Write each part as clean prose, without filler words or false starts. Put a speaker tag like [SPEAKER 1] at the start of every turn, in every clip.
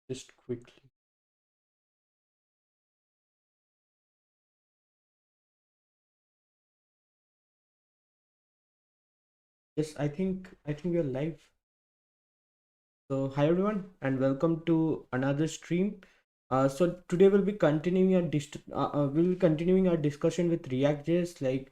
[SPEAKER 1] just quickly. Yes, I think we're live. So hi everyone and welcome to another stream. So today we'll be continuing our discussion with React.js.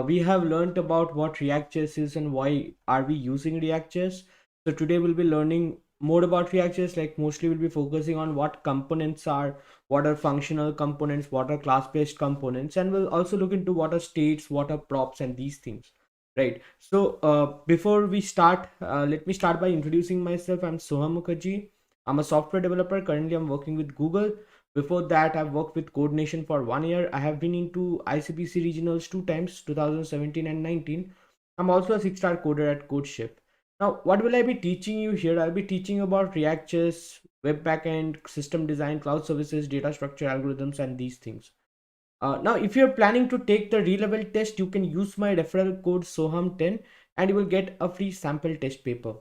[SPEAKER 1] We have learned about what React.js is and why are we using React.js. So today we'll be learning more about React.js. Like mostly we'll be focusing on what components are, what are functional components, what are class-based components, and we'll also look into what are states, what are props, and these things. Right. So before we start, let me start by introducing myself. I'm Soham Mukherjee. I'm a software developer. Currently, I'm working with Google. Before that, I've worked with Code Nation for 1 year. I have been into ICPC regionals 2 times, 2017 and 19. I'm also a 6-star coder at CodeShift. Now, what will I be teaching you here? I'll be teaching about React.js, web backend, system design, cloud services, data structure, algorithms, and these things. Now, if you're planning to take the Relevel test, you can use my referral code SOHAM10 and you will get a free sample test paper.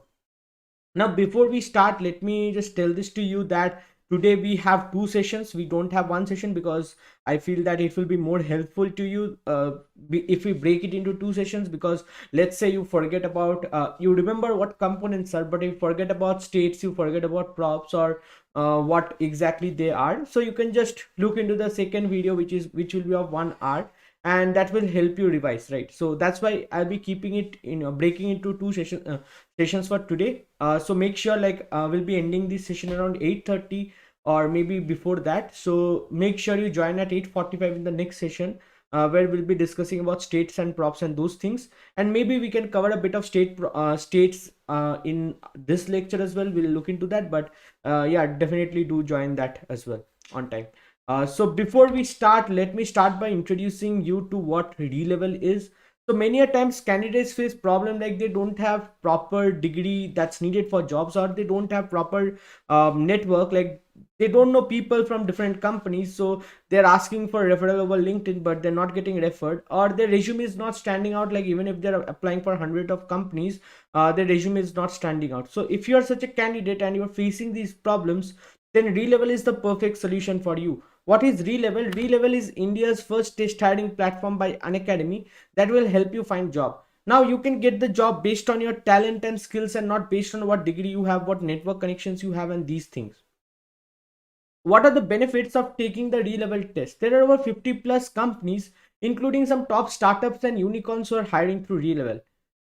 [SPEAKER 1] Now, before we start, let me just tell this to you that today we have 2 sessions. We don't have 1 session because I feel that it will be more helpful to you if we break it into 2 sessions. Because let's say you forget about, you remember what components are, but you forget about states, you forget about props or what exactly they are. So you can just look into the second video, which will be of 1 hour, and that will help you revise, right? So that's why I'll be keeping it breaking into 2 sessions for today. So make sure we'll be ending this session around 8:30 or maybe before that. So make sure you join at 8:45 in the next session, where we'll be discussing about states and props and those things, and maybe we can cover a bit of states in this lecture as well. We'll look into that, but yeah, definitely do join that as well on time. So before we start, let me start by introducing you to what Relevel is. So many a times candidates face problem like they don't have proper degree that's needed for jobs, or they don't have proper network, like they don't know people from different companies. So they're asking for referral over LinkedIn, but they're not getting referred, or their resume is not standing out. Like even if they're applying for 100 of companies, their resume is not standing out. So if you are such a candidate and you're facing these problems, then Relevel is the perfect solution for you. What is Relevel? Relevel is India's first test hiring platform by Unacademy that will help you find job. Now you can get the job based on your talent and skills and not based on what degree you have, what network connections you have, and these things. What are the benefits of taking the Relevel test? There are over 50 plus companies, including some top startups and unicorns who are hiring through Relevel.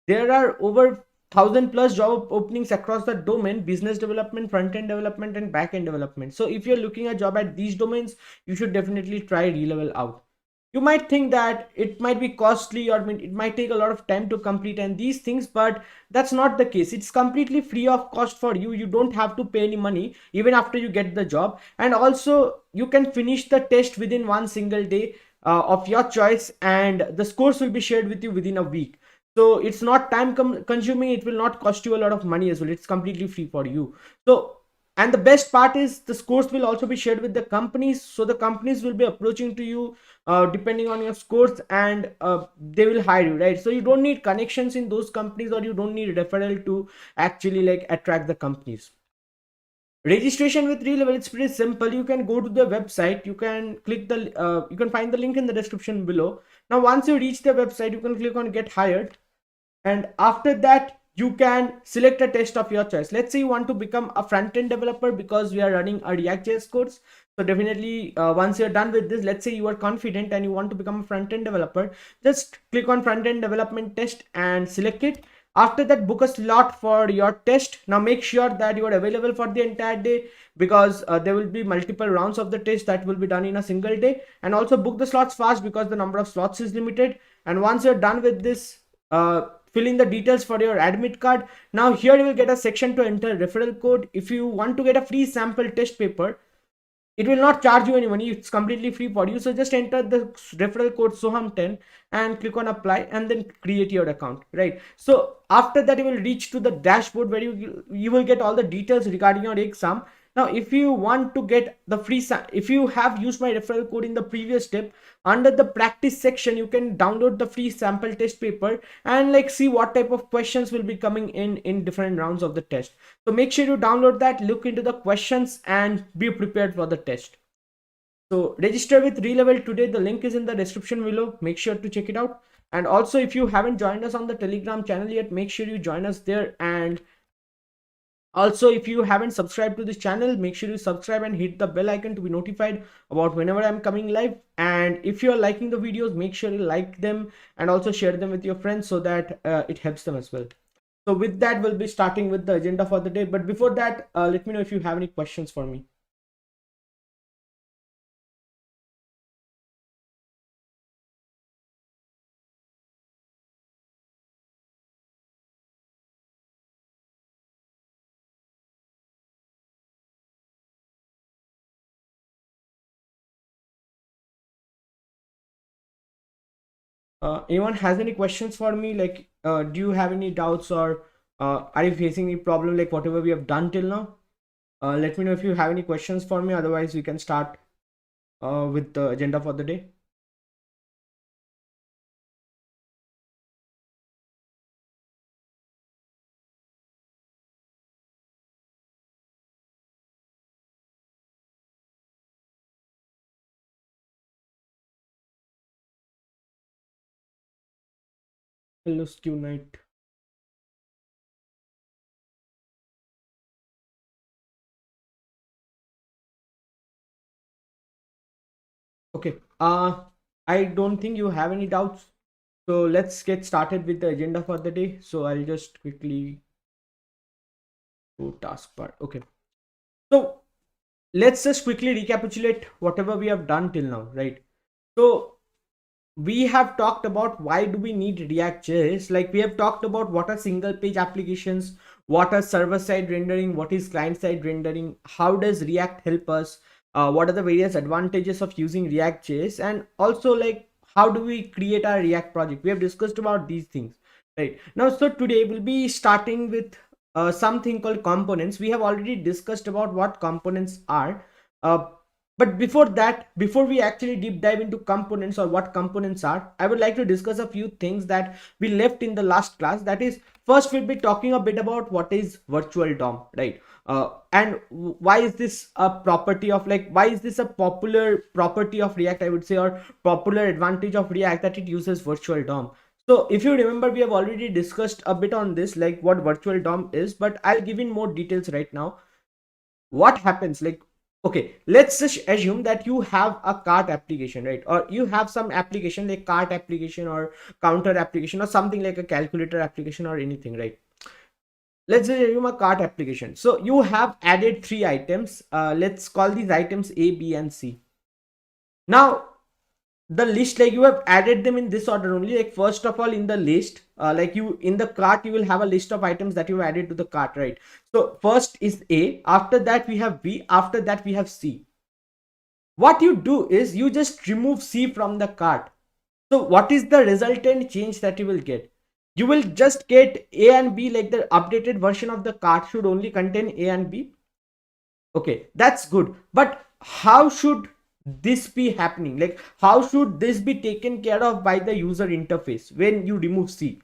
[SPEAKER 1] There are over 1,000 plus job openings across the domain: business development, front end development, and back end development. So if you're looking at job at these domains, you should definitely try Relevel out. You might think that it might be costly, or it might take a lot of time to complete and these things, but that's not the case. It's completely free of cost for you. You don't have to pay any money even after you get the job, and also you can finish the test within one single day of your choice, and the scores will be shared with you within a week. So it's not time consuming, it will not cost you a lot of money as well. It's completely free for you. So, and the best part is the scores will also be shared with the companies, so the companies will be approaching to you depending on your scores, and they will hire you, right? So you don't need connections in those companies, or you don't need referral to actually like attract the companies. Registration with Relevel, it's pretty simple. You can go to the website, you can click the you can find the link in the description below. Now once you reach the website, you can click on get hired, and after that you can select a test of your choice. Let's say you want to become a front-end developer, because we are running a React.js course. So definitely once you're done with this, let's say you are confident and you want to become a front-end developer, just click on front-end development test and select it. After that, book a slot for your test. Now make sure that you are available for the entire day, because there will be multiple rounds of the test that will be done in a single day. And also book the slots fast, because the number of slots is limited. And once you're done with this, fill in the details for your admit card. Now here you will get a section to enter referral code. If you want to get a free sample test paper, it will not charge you any money. It's completely free for you. So just enter the referral code SOHAM10 and click on apply, and then create your account, right? So after that, you will reach to the dashboard where you will get all the details regarding your exam. Now if you want to get the free if you have used my referral code in the previous step, under the practice section you can download the free sample test paper and like see what type of questions will be coming in different rounds of the test. So make sure you download that, look into the questions and be prepared for the test. So register with Relevel today. The link is in the description below. Make sure to check it out. And also, if you haven't joined us on the Telegram channel yet, make sure you join us there. And also, if you haven't subscribed to this channel, make sure you subscribe and hit the bell icon to be notified about whenever I'm coming live. And if you're liking the videos, make sure you like them and also share them with your friends so that it helps them as well. So with that, we'll be starting with the agenda for the day. But before that, let me know if you have any questions for me. Anyone has any questions for me? Like, do you have any doubts or are you facing any problem like whatever we have done till now? Let me know if you have any questions for me. Otherwise, we can start with the agenda for the day. Hello, Stu Knight. Okay. I don't think you have any doubts. So let's get started with the agenda for the day. So I'll just quickly go taskbar. Okay. So let's just quickly recapitulate whatever we have done till now, right? So we have talked about why do we need React.js. Like we have talked about what are single page applications, what are server side rendering, what is client side rendering, how does React help us, what are the various advantages of using React.js, and also like how do we create our React project. We have discussed about these things right now. So today we'll be starting with something called components. We have already discussed about what components are, uh, but before that, before we actually deep dive into components or what components are, I would like to discuss a few things that we left in the last class. That is, first we'll be talking a bit about what is virtual DOM, right? And why is this a property of, like, why is this a popular property of React, I would say, or popular advantage of React, that it uses virtual DOM. So if you remember, we have already discussed a bit on this, like what virtual DOM is, but I'll give in more details right now. What happens, like, okay, let's just assume that you have a cart application, right? Or you have some application like cart application or counter application or something like a calculator application or anything, right? Let's just assume a cart application. So you have added three items. Let's call these items A, B, and C. Now the list, like you have added them in this order only. Like first of all, in the list, like you in the cart, you will have a list of items that you added to the cart, right? So first is A, after that we have B, after that we have C. What you do is you just remove C from the cart. So what is the resultant change that you will get? You will just get A and B, like the updated version of the cart should only contain A and B. Okay, that's good, but how should this be happening? Like how should this be taken care of by the user interface when you remove C?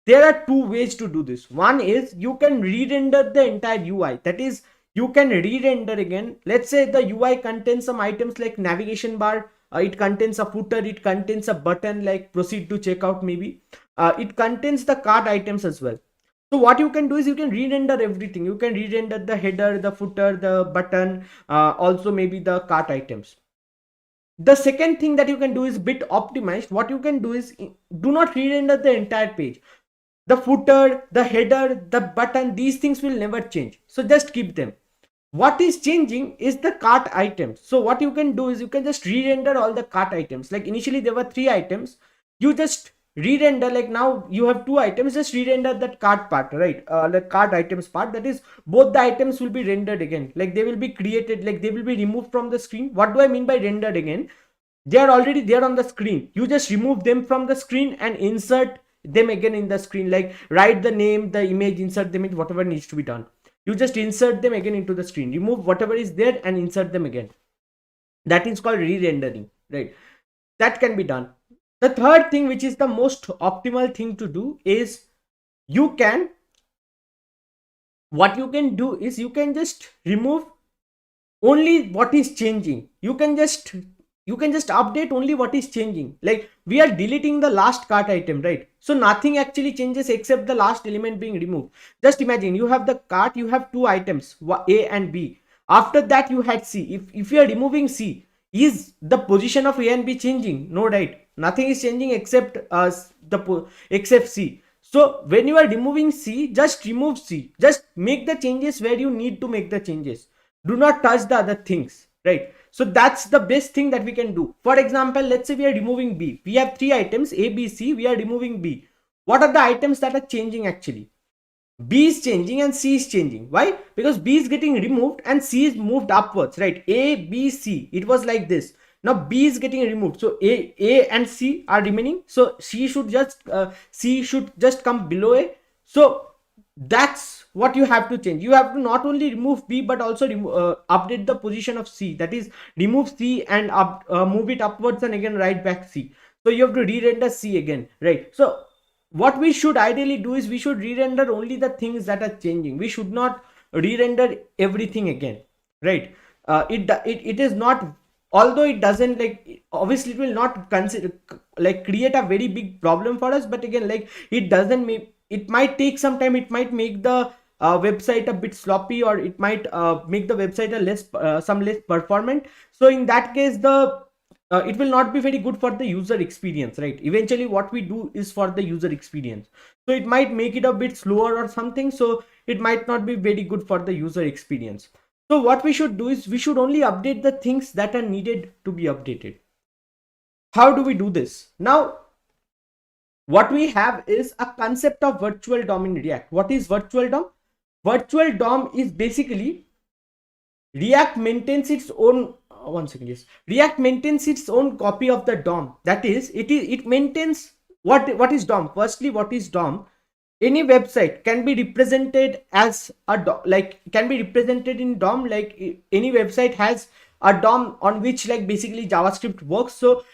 [SPEAKER 1] There are two ways to do this. One is you can re-render the entire UI. That is, you can re-render again. Let's say the UI contains some items like navigation bar, it contains a footer, it contains a button like proceed to checkout, maybe it contains the cart items as well. So what you can do is you can re-render everything. You can re-render the header, the footer, the button, also maybe the cart items. The second thing that you can do is bit optimized. What you can do is do not re-render the entire page. The footer, the header, the button, these things will never change. So just keep them. What is changing is the cart items. So what you can do is you can just re-render all the cart items. Like initially there were three items. You just re-render, like now you have two items, just re-render that cart part, right? The cart items part, that is both the items will be rendered again. Like they will be created, like they will be removed from the screen. What do I mean by rendered again? They are already there on the screen. You just remove them from the screen and insert them again in the screen, like write the name, the image, insert them in, whatever needs to be done. You just insert them again into the screen, remove whatever is there and insert them again. That is called re-rendering, right? That can be done. The third thing, which is the most optimal thing to do, is what you can do is you can just remove only what is changing. You can just update only what is changing. Like we are deleting the last cart item, right? So nothing actually changes except the last element being removed. Just imagine you have the cart, you have two items, A and B. After that you had C. If you are removing C, is the position of A and B changing? No, right? Nothing is changing except except C. So when you are removing C, just remove C. Just make the changes where you need to make the changes. Do not touch the other things, right? So that's the best thing that we can do. For example, let's say we are removing B. We have three items, A, B, C. We are removing B. What are the items that are changing actually? B is changing and C is changing. Why? Because B is getting removed and C is moved upwards, right? A, B, C. It was like this. Now B is getting removed. So A and C are remaining. So C should just come below A. So that's what you have to change. You have to not only remove B but also update the position of C. That is, remove C and move it upwards and again write back C. So you have to re-render C again, right? So what we should ideally do is we should re-render only the things that are changing. We should not re-render everything again, right? It is not, although it doesn't, like, obviously it will not consider like create a very big problem for us, but again, like, it doesn't make, it might take some time. It might make the website a bit sloppy, or it might make the website a less performant. So in that case, it will not be very good for the user experience, right? Eventually what we do is for the user experience, so it might make it a bit slower or something, so it might not be very good for the user experience. So what we should do is we should only update the things that are needed to be updated. How do we do this? Now what we have is a concept of virtual DOM in React. What is virtual DOM? Virtual DOM is basically React maintains its own one second, yes. React maintains its own copy of the DOM. That is, it maintains what is DOM. Firstly, what is DOM? Any website can be represented as a DOM, like can be represented in DOM. Like any website has a DOM on which, like, basically JavaScript works. So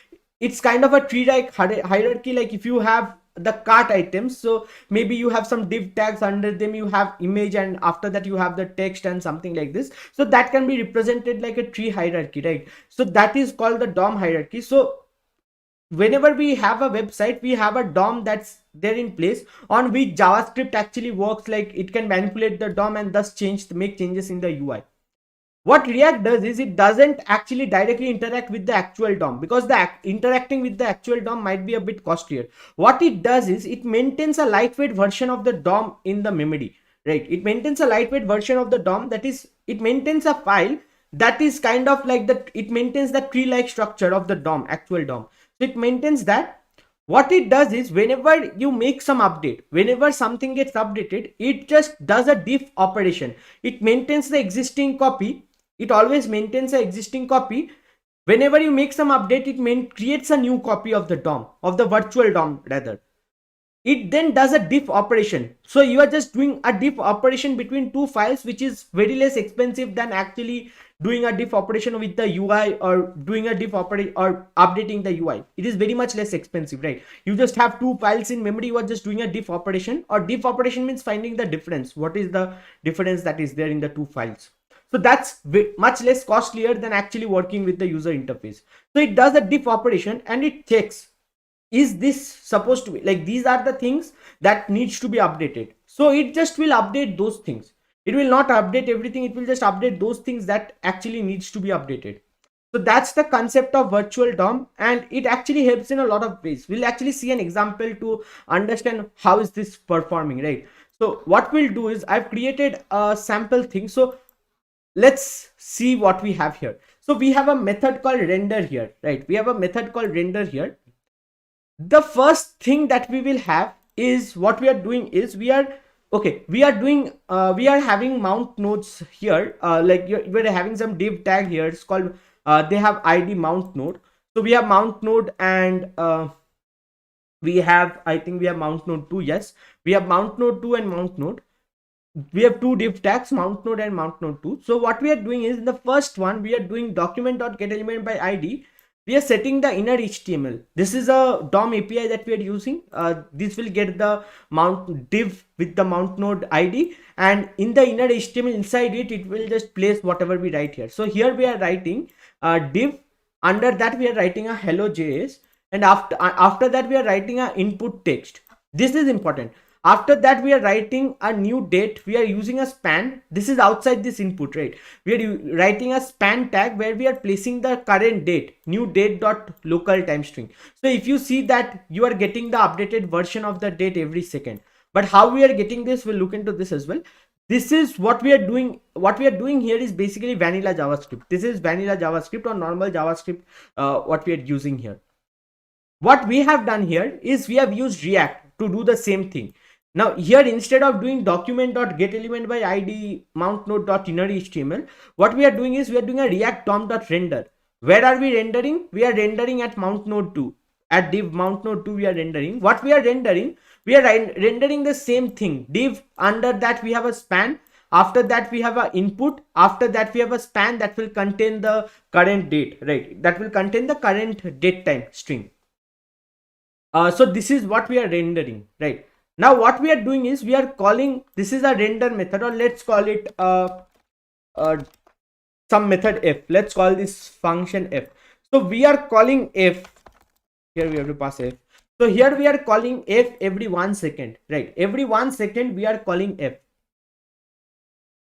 [SPEAKER 1] it's kind of a tree like hierarchy. Like if you have the cart items, so maybe you have some div tags, under them you have image, and after that you have the text and something like this. So that can be represented like a tree hierarchy, right? So that is called the DOM hierarchy. So whenever we have a website, we have a DOM that's there in place, on which JavaScript actually works. Like it can manipulate the DOM and thus make changes in the UI. What React does is it doesn't actually directly interact with the actual DOM, because interacting with the actual DOM might be a bit costlier. What it does is it maintains a lightweight version of the DOM in the memory, right? It maintains a lightweight version of the DOM. That is, it maintains a file that is kind of like it maintains the tree like structure of the DOM, actual DOM. So it maintains that. What it does is, whenever you make some update, whenever something gets updated, it just does a diff operation. It maintains the existing copy. It always maintains an existing copy. Whenever you make some update, it creates a new copy of the DOM, of the virtual DOM rather. It then does a diff operation. So you are just doing a diff operation between two files, which is very less expensive than actually doing a diff operation with the UI, or doing a diff operation or updating the UI. It is very much less expensive, right? You just have two files in memory. You are just doing a diff operation, or diff operation means finding the difference. What is the difference that is there in the two files? So that's much less costlier than actually working with the user interface. So it does a diff operation and it checks, is this supposed to be, like, these are the things that needs to be updated. So it just will update those things. It will not update everything. It will just update those things that actually needs to be updated. So that's the concept of virtual DOM, and it actually helps in a lot of ways. We'll actually see an example to understand how is this performing, right? So what we'll do is, I've created a sample thing. So let's see what we have here. So we have a method called render here, right? We have a method called render here. The first thing that we will have is, what we are doing is, we are having mount nodes here. We're having some div tag here. It's called they have ID mount node. So we have mount node, and we have, I think we have mount node 2. Yes, we have mount node 2 and mount node. we have two div tags, mount node and mount node 2. So what we are doing is, in the first one, we are doing document.getElement by id. We are setting the inner HTML. This is a DOM API that we are using. This will get the mount div with the mount node ID, and in the inner HTML inside it, it will just place whatever we write here. So here we are writing div. Under that we are writing a hello.js, and after that we are writing a input text. This is important. After that we are writing a new date. We are using a span. This is outside this input, right? We are writing a span tag where we are placing the current date, new date dot local time string. So if you see that, you are getting the updated version of the date every second. But how we are getting this, we'll look into this as well. This is what we are doing. What we are doing here is basically vanilla JavaScript. This is vanilla JavaScript or normal JavaScript, what we are using here. What we have done here is we have used React to do the same thing. Now here, instead of doing document.getElement by id mount node.inner HTML, what we are doing is we are doing a React DOM.render. Where are we rendering? We are rendering at mount node 2. At div mount node 2 we are rendering. What we are rendering? We are rendering the same thing. Div, under that we have a span. After that we have a input. After that we have a span that will contain the current date, right? That will contain the current date time string. So this is what we are rendering, right? Now what we are doing is we are calling, this is a render method, or let's call it some method f. Let's call this function f. So we are calling f. Here we have to pass f. So here we are calling f every 1 second, right? Every 1 second we are calling f.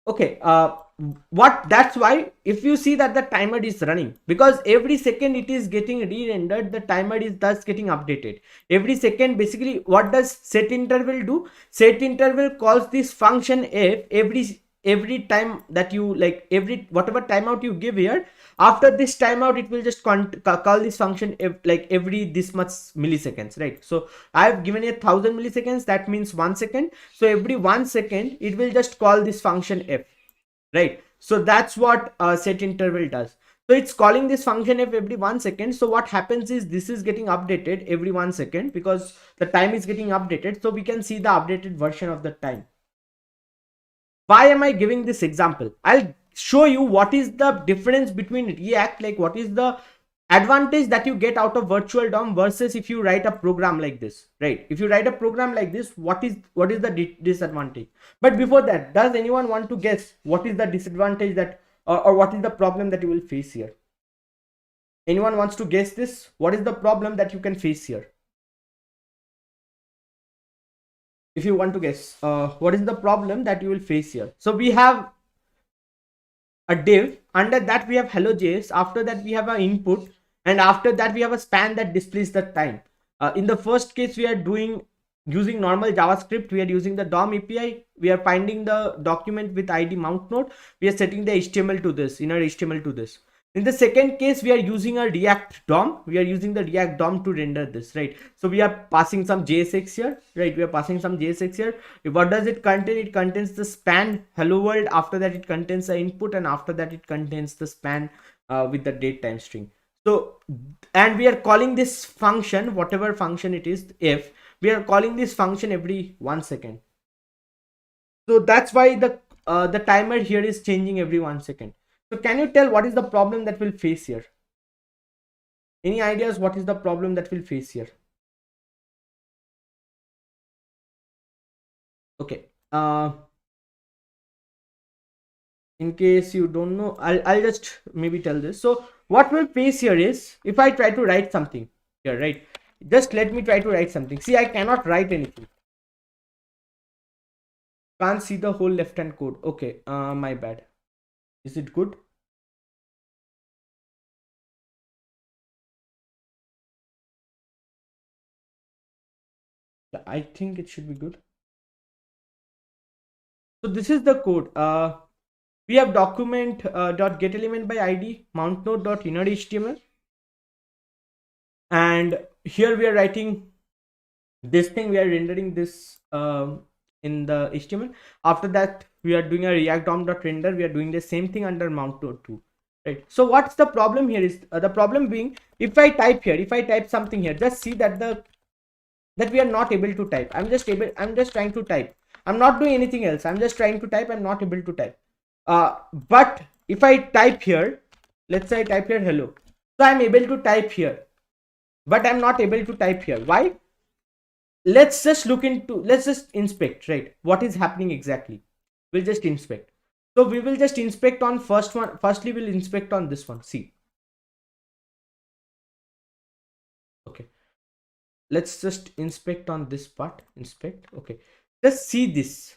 [SPEAKER 1] Okay, that's why if you see that the timer is running, because every second it is getting re-rendered, the timer is thus getting updated every second. Basically, what does set interval do? Set interval calls this function f every time that you, like, every whatever timeout you give here, after this timeout it will just call this function like every this much milliseconds, right? So I have given it 1000 milliseconds, that means 1 second. So every 1 second it will just call this function f, right? So that's what set interval does. So it's calling this function f every 1 second. So what happens is, this is getting updated every 1 second because the time is getting updated. So we can see the updated version of the time. Why am I giving this example? I'll show you what is the difference between React, like what is the advantage that you get out of virtual DOM versus if you write a program like this, right? If you write a program like this, what is the disadvantage? But before that, does anyone want to guess what is the disadvantage that, or what is the problem that you will face here? Anyone wants to guess this? What is the problem that you can face here? If you want to guess, what is the problem that you will face here? So we have a div. Under that we have hello.js. After that we have an input, and after that we have a span that displays the time. In the first case, we are using normal JavaScript. We are using the DOM API. We are finding the document with ID mount node. We are setting the HTML to this, inner HTML to this. In the second case, we are using a React DOM. We are using the React DOM to render this, right? So we are passing some JSX here, right? We are passing some JSX here. What does it contain? It contains the span hello world. After that, it contains the input, and after that, it contains the span with the date time string. So, and we are calling this function, whatever function it is, if we are calling this function every 1 second. So that's why the timer here is changing every 1 second. So can you tell what is the problem that we'll face here? Any ideas what is the problem that we'll face here? Okay. In case you don't know, I'll just maybe tell this. So what we'll face here is, if I try to write something here, right? Just let me try to write something. See, I cannot write anything. Can't see the whole left hand code. Okay, my bad. Is it good? I think it should be good. So this is the code. We have document get element by id mount node dot inner HTML, and here we are writing this thing. We are rendering this in the HTML. After that, we are doing a React DOM dot render. We are doing the same thing under mount node 2. Right. So what's the problem here is, the problem being, if I type here, if I type something here, just see that we are not able to type. I'm just trying to type. I'm not doing anything else. I'm just trying to type. I'm not able to type. But if I type here, let's say I type here hello, so I'm able to type here, but I'm not able to type here. Why? Let's just let's just inspect, right? What is happening exactly? We'll just inspect. So we will just inspect on first one. Firstly, we'll inspect on this one. See. Okay. Let's just inspect on this part. Inspect. Okay. Just see this.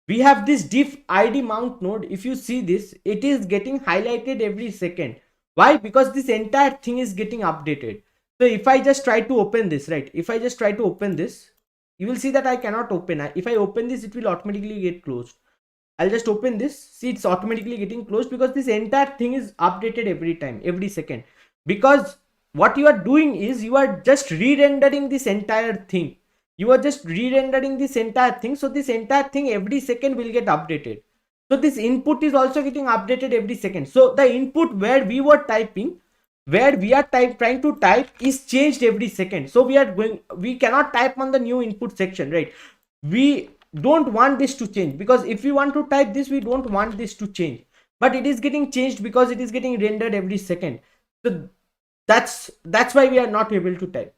[SPEAKER 1] We have this div id mount node. If you see this, it is getting highlighted every second. Why? Because this entire thing is getting updated. So if I just try to open this, right? If I just try to open this, you will see that I cannot open. If I open this, it will automatically get closed. I'll just open this. See, it's automatically getting closed because this entire thing is updated every time, every second. Because what you are doing is you are just re-rendering this entire thing. You are just re-rendering this entire thing. So this entire thing every second will get updated. So this input is also getting updated every second. So the input where we were typing, where we are trying to type is changed every second. So we cannot type on the new input section, right? We don't want this to change, because if we want to type this, we don't want this to change, but it is getting changed because it is getting rendered every second. So that's why we are not able to type.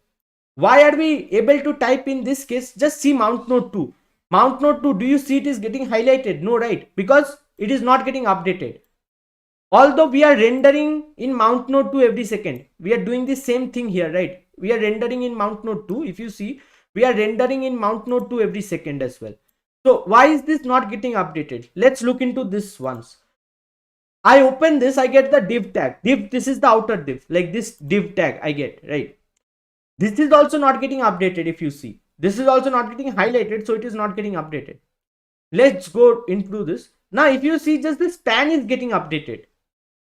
[SPEAKER 1] Why are we able to type in this case? Just see mount node 2. Mount node 2, do you see it is getting highlighted? No, right? Because it is not getting updated. Although we are rendering in mount node 2 every second, we are doing the same thing here, right? We are rendering in mount node 2. If you see, we are rendering in mount node 2 every second as well. So why is this not getting updated? Let's look into this once. I open this, I get the div tag. This is the outer div, like this div tag I get, right? This is also not getting updated. If you see, this is also not getting highlighted, so it is not getting updated. Let's go into this. Now, if you see, just the span is getting updated.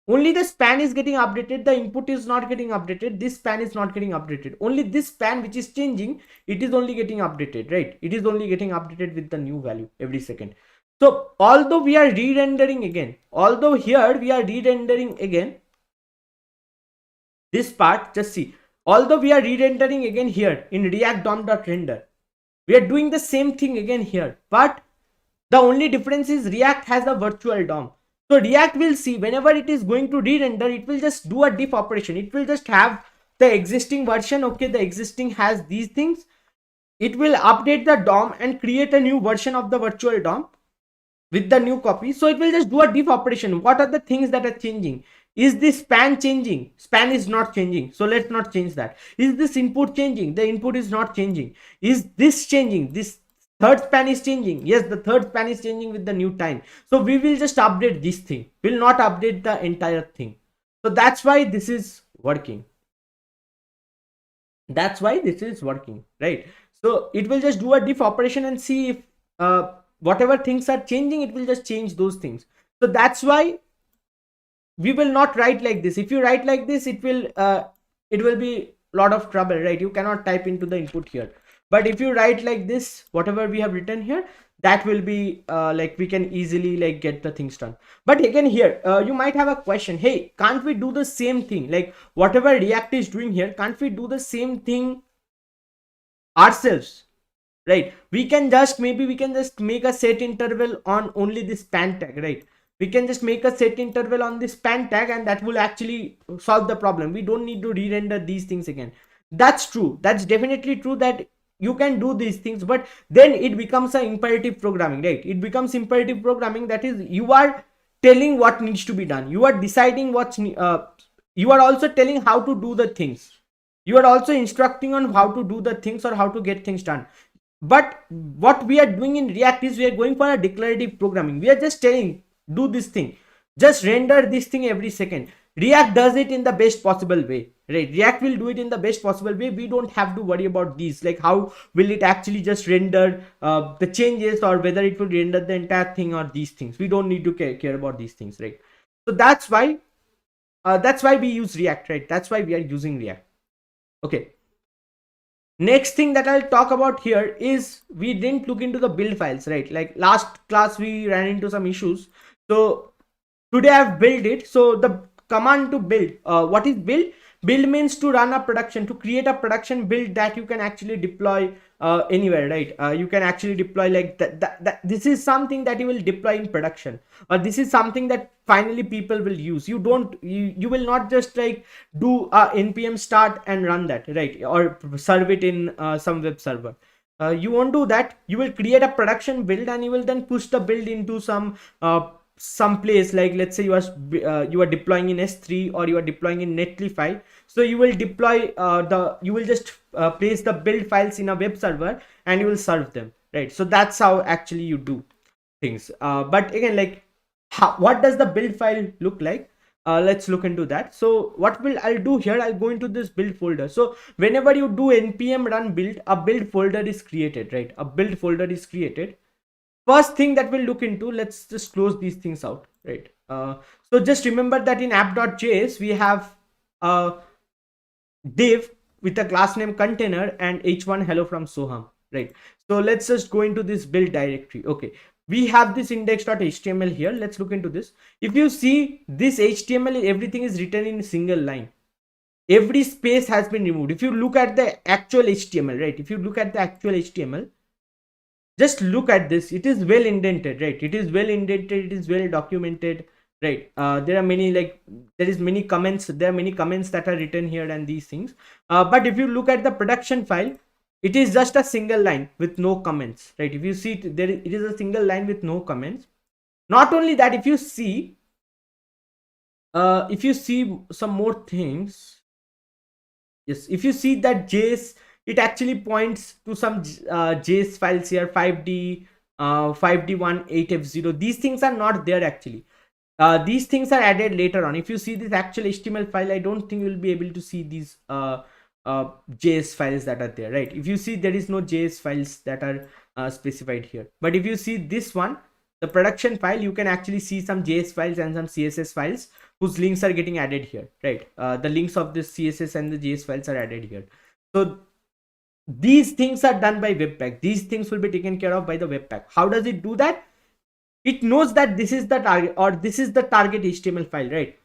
[SPEAKER 1] Only the span is getting updated. The input is not getting updated. This span is not getting updated. Only this span which is changing, it is only getting updated, right? It is only getting updated with the new value every second. So although we are re-rendering again, although here we are re-rendering again, this part, just see, although we are re-rendering again here in react dom.render, we are doing the same thing again here, but the only difference is React has a virtual DOM. So React will see whenever it is going to re-render, it will just do a diff operation. It will just have the existing version. Okay, the existing has these things. It will update the DOM and create a new version of the virtual DOM with the new copy. So it will just do a diff operation. What are the things that are changing? Is this span changing? Span is not changing. So let's not change that. Is this input changing? The input is not changing. Is this changing? This third span is changing. Yes, the third span is changing with the new time. So we will just update this thing. We'll not update the entire thing. So that's why this is working. That's why this is working, right? So it will just do a diff operation and see if whatever things are changing, it will just change those things. So that's why we will not write like this. If you write like this, it will be a lot of trouble, right? You cannot type into the input here. But if you write like this, whatever we have written here, that will be like we can easily like get the things done. But again here, you might have a question. Hey, can't we do the same thing? Like whatever React is doing here, can't we do the same thing ourselves? Right? We can just make a set interval on only this span tag, right? We can just make a set interval on this span tag, and that will actually solve the problem. We don't need to re-render these things again. That's true. That's definitely true that you can do these things, but then it becomes an imperative programming, right? It becomes imperative programming. That is, you are telling what needs to be done. You are deciding what's you are also telling how to do the things. You are also instructing on how to do the things or how to get things done. But what we are doing in React is we are going for a declarative programming. We are just saying, do this thing, just render this thing every second. React does it in the best possible way, right? React will do it in the best possible way. We don't have to worry about these, like how will it actually just render the changes, or whether it will render the entire thing, or these things. We don't need to care about these things, right? So that's why we use React, right? That's why we are using React. Okay. Next thing that I'll talk about here is we didn't look into the build files, right? Like last class we ran into some issues. So today I've built it. So the command to build, what is build? Build means to run a production, to create a production build that you can actually deploy anywhere, right? You can actually deploy like that. This is something that you will deploy in production, or this is something that finally people will use. You will not just like do a npm start and run that, right? Or serve it in some web server. You won't do that. You will create a production build and you will then push the build into some place, like let's say you are deploying in S3 or you are deploying in Netlify. So you will deploy you will just place the build files in a web server and you will serve them, right? So that's how actually you do things. But again, like what does the build file look like? Let's look into that. So what will I'll do here, I'll go into this build folder. So whenever you do npm run build, a build folder is created, right? A build folder is created. First thing that we'll look into, let's just close these things out, right? So just remember that in app.js we have a div with a class name container and h1 hello from Soham, right? So let's just go into this build directory. Okay, we have this index.html here. Let's look into this. If you see this html, everything is written in a single line. Every space has been removed. If you look at the actual html, right? If you look at the actual html, just look at this. It is well indented, right? It is well indented, it is well documented, right? There are many, like there is many comments, there are many comments that are written here and these things. But if you look at the production file, it is just a single line with no comments, right? If you see it, it is a single line with no comments. Not only that, if you see some more things, yes, if you see that JS, it actually points to some JS files here, 5D, 5D1, 8F0. These things are not there actually. These things are added later on. If you see this actual HTML file, I don't think you'll be able to see these JS files that are there, right? If you see, there is no JS files that are specified here. But if you see this one, the production file, you can actually see some JS files and some CSS files whose links are getting added here, right? The links of the CSS and the JS files are added here. So these things are done by Webpack. These things will be taken care of by the Webpack. How does it do that? It knows that this is the target, or this is the target HTML file, right?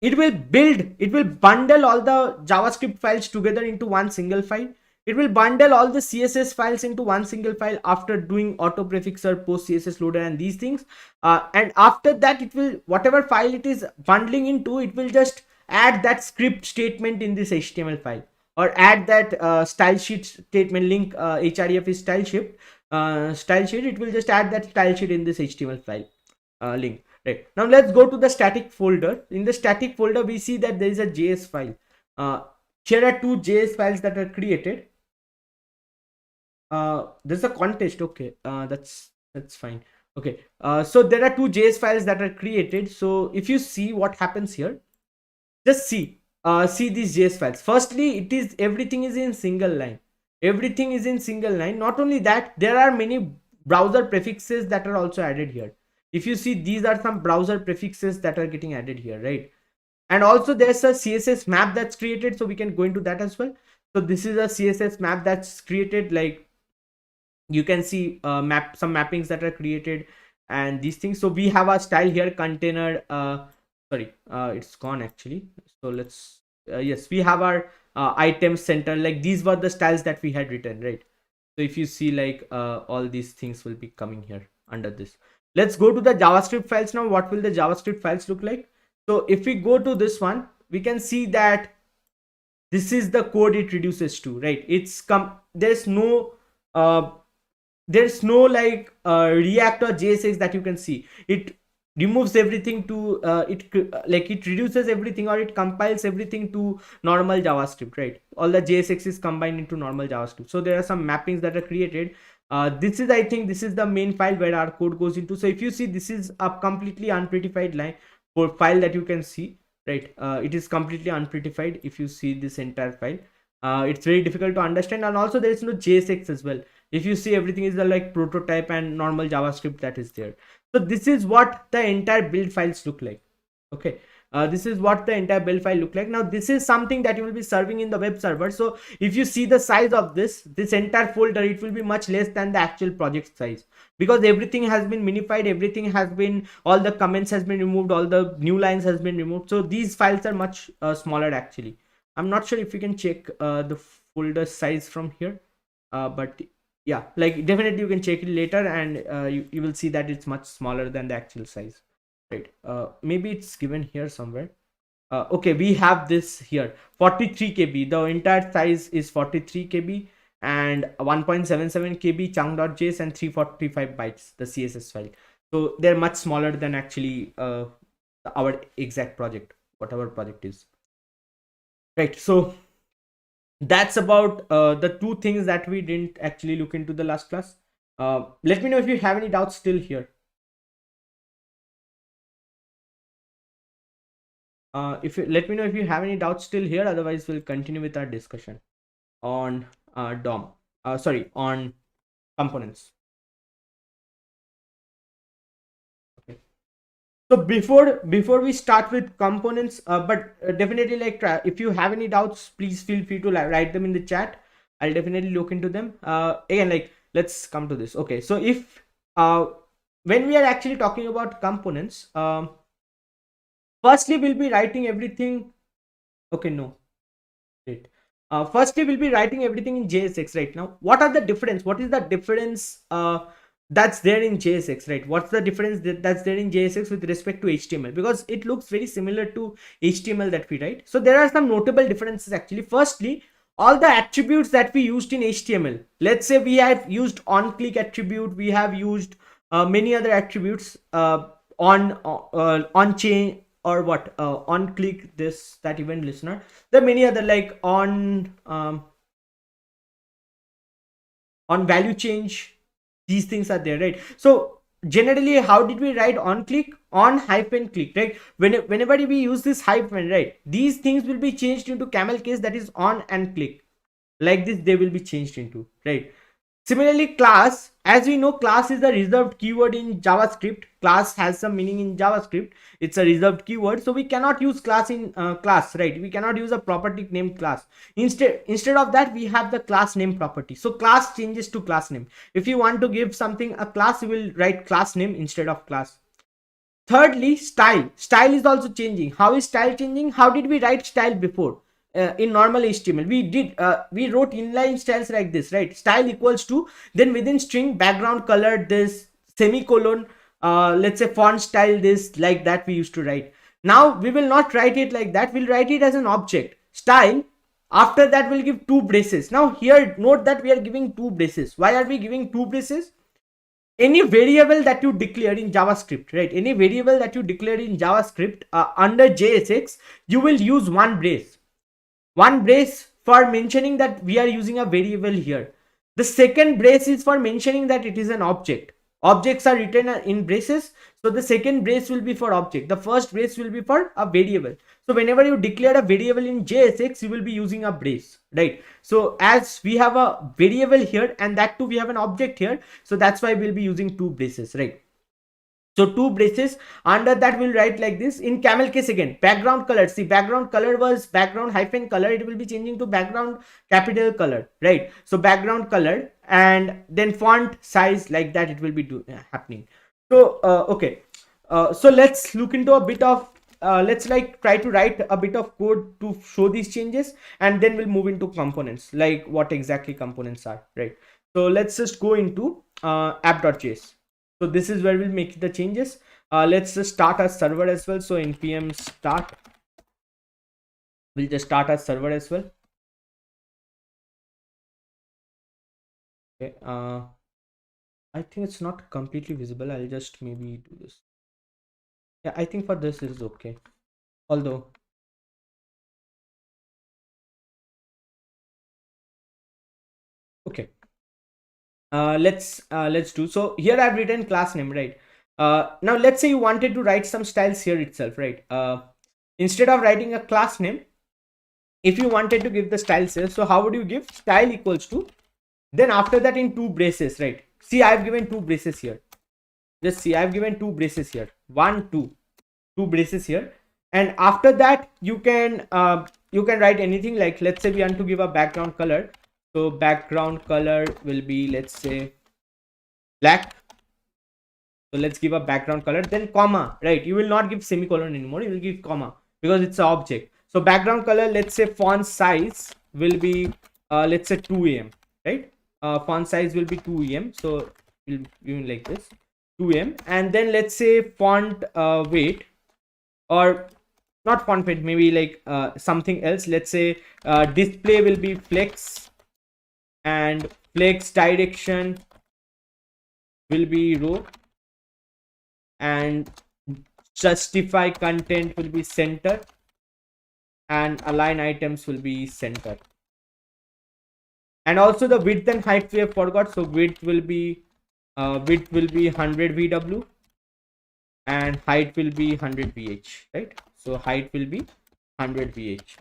[SPEAKER 1] It will bundle all the JavaScript files together into one single file. It will bundle all the CSS files into one single file after doing auto prefixer, post CSS loader and these things. And after that, it will, whatever file it is bundling into, it will just add that script statement in this HTML file, or add that style sheet statement link. Href is style sheet. It will just add that style sheet in this HTML file link. Right, now let's go to the static folder. In the static folder, we see that there is a JS file. Here are two JS files that are created. There's a context. Okay, that's fine. Okay, so there are two JS files that are created. So if you see what happens here, just see these JS files. Firstly, everything is in single line. Everything is in single line. Not only that, there are many browser prefixes that are also added here. If you see, these are some browser prefixes that are getting added here, right? And also there's a CSS map that's created, so we can go into that as well. So this is a CSS map that's created. Like you can see some mappings that are created and these things. So we have a style here, container. It's gone actually. So let's yes, we have our item center. Like these were the styles that we had written, right? So if you see, like all these things will be coming here under this. Let's go to the JavaScript files now. What will the JavaScript files look like? So if we go to this one, we can see that this is the code it reduces to, right? There's no like React or JSX that you can see. It removes everything to it reduces everything, or it compiles everything to normal JavaScript, right? All the JSX is combined into normal JavaScript. So there are some mappings that are created. This is, I think this is the main file where our code goes into. So if you see, this is a completely unprettified line or file that you can see, right? It is completely unprettified. If you see this entire file, it's very difficult to understand. And also there is no JSX as well. If you see, everything is the like prototype and normal JavaScript that is there. So this is what the entire build files look like. Okay, This is what the entire build file look like. Now this is something that you will be serving in the web server. So if you see the size of this entire folder, it will be much less than the actual project size, because everything has been minified, everything has been, all the comments has been removed, all the new lines has been removed. So these files are much smaller actually. I'm not sure if you can check the folder size from here, but yeah, like definitely you can check it later, and you will see that it's much smaller than the actual size, right? Maybe it's given here somewhere. Okay, we have this here, 43 KB. The entire size is 43 KB and 1.77 KB chunk.js and 345 bytes the CSS file. So they're much smaller than actually our exact project, whatever project is, right? So that's about the two things that we didn't actually look into the last class. Let me know if you have any doubts still here. If you let me know if you have any doubts still here, otherwise we'll continue with our discussion on DOM. Sorry, on components. Okay. So before we start with components, but definitely like if you have any doubts, please feel free to write them in the chat. I'll definitely look into them. Again, like let's come to this. Okay, so if when we are actually talking about components, firstly we'll be writing everything. Okay, no. Great. Firstly, we'll be writing everything in JSX right now. What are the difference? What is the difference that's there in JSX, right? What's the difference that's there in JSX with respect to HTML? Because it looks very similar to HTML that we write. So there are some notable differences actually. Firstly, all the attributes that we used in HTML. Let's say we have used on-click attribute. We have used many other attributes on-chain, or what on click, this, that, event listener. There are many other, like on value change. These things are there, right? So generally, how did we write on click? On hyphen click, right? Whenever we use this hyphen, right, these things will be changed into camel case, that is on and click. Like this they will be changed into, right? Similarly, class, as we know, class is a reserved keyword in JavaScript. Class has some meaning in JavaScript. It's a reserved keyword, so we cannot use class in class, right? We cannot use a property named class. Instead of that, we have the class name property. So class changes to class name. If you want to give something a class, you will write class name instead of class. Thirdly, style is also changing. How is style changing? How did we write style before? In normal HTML, we wrote inline styles like this, right? Style equals to, then within string, background color this, semicolon, let's say font style this, like that we used to write. Now we will not write it like that. We'll write it as an object style. After that, we'll give two braces. Now here, note that we are giving two braces. Why are we giving two braces? Any variable that you declare in JavaScript, right? Any variable that you declare in JavaScript under JSX, you will use one brace. One brace for mentioning that we are using a variable here. The second brace is for mentioning that it is an object. Objects are written in braces, so the second brace will be for object. The first brace will be for a variable. So whenever you declare a variable in JSX, you will be using a brace, right? So as we have a variable here, and that too we have an object here, so that's why we'll be using two braces, right? So two braces. Under that we'll write like this. In camel case, again, background color. See, background color was background hyphen color. It will be changing to background capital color, right? So background color, and then font size, like that it will be happening. So okay, so let's look into a bit of let's like try to write a bit of code to show these changes, and then we'll move into components, like what exactly components are, right? So let's just go into app.js. So this is where we'll make the changes. Let's just start our server as well. So npm start, we'll just start our server as well. Okay, I think it's not completely visible. I'll just maybe do this. Yeah, I think for this is okay, although okay. Let's do. So here I've written class name, right? Now let's say you wanted to write some styles here itself, right? Instead of writing a class name, if you wanted to give the styles here, so how would you give? Style equals to, then after that in two braces, right? See, I've given two braces here. Just see, I've given two braces here. One, two braces here. And after that you can write anything, like let's say we want to give a background color. So background color will be, let's say, black. So let's give a background color, then comma, right? You will not give semicolon anymore, you will give comma because it's an object. So background color, let's say font size will be let's say 2em, right? Font size will be 2em, so we'll even like this, 2em. And then let's say font weight, or not font weight, maybe like something else. Let's say display will be flex, and flex direction will be row, and justify content will be center, and align items will be center. And also the width and height we have forgot. So width will be 100 VW, and height will be 100 VH, right? So height will be 100 VH.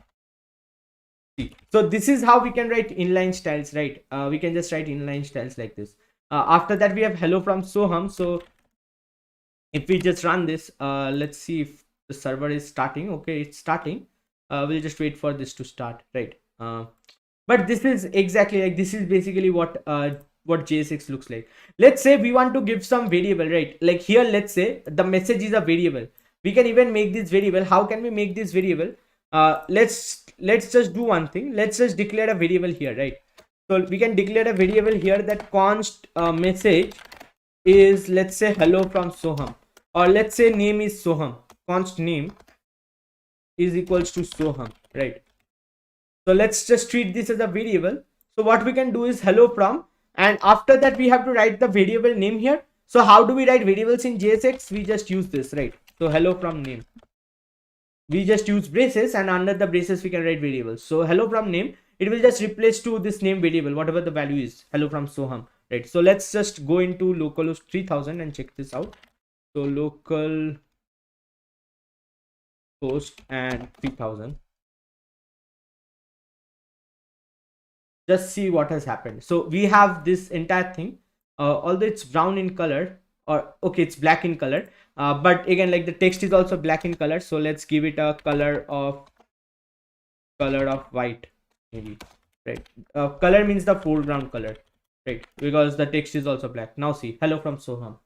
[SPEAKER 1] So this is how we can write inline styles, right? We can just write inline styles like this. After that we have hello from Soham. So if we just run this, let's see if the server is starting. Okay, it's starting. We'll just wait for this to start, right? But this is exactly like, this is basically what JSX looks like. Let's say we want to give some variable, right? Like here, let's say the message is a variable. We can even make this variable. How can we make this variable? Let's just do one thing. Let's just declare a variable here, right? So we can declare a variable here that const message is, let's say, hello from Soham, or let's say name is Soham. Const name is equals to Soham, right? So let's just treat this as a variable. So what we can do is hello from, and after that we have to write the variable name here. So how do we write variables in JSX? We just use this, right? So hello from name, we just use braces, and under the braces we can write variables. So hello from name, it will just replace to this name variable, whatever the value is, hello from Soham, right? So let's just go into localhost 3000 and check this out. So local host and 3000, just see what has happened. So we have this entire thing, although it's brown in color, or okay, it's black in color, but again, like the text is also black in color. So let's give it a color of white, maybe, right? Color means the foreground color, right? Because the text is also black. Now see, hello from Soham.